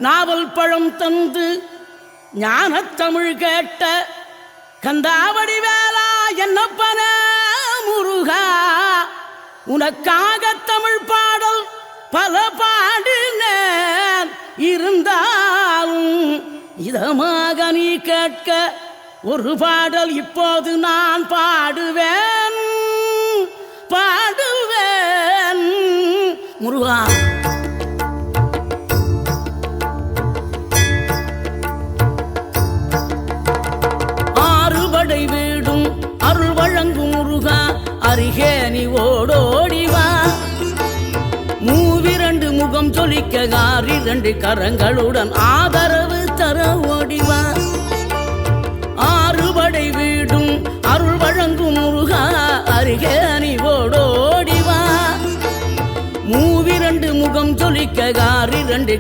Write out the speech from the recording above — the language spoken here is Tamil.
நாவல் பழம் தந்து ஞானத்தமிழ் கேட்ட கந்தாவடி வேளா என்னப்பன முருகா, உனக்காக தமிழ் பாடல் பல பாடினேன், இருந்தாலும் இதமாக நீ கேட்க ஒரு பாடல் இப்போது நான் பாடுவேன் பாடுவேன் முருகா. ஆறுபடை வீடும் அருள் வழங்கும் முருகா, அருகே நீ ஓடோடிவா. மூவிரண்டு முகம் சொலிக்க ஆறிரண்டு கரங்களுடன் ஆதரவு தர ஓடிவா. ஆறுபடை வீடும் அருள் வழங்கும் முருகா, அருகே நீ ஓடோடிவா. மூவிரண்டு முகம் சொலிக்க ஆறிரண்டு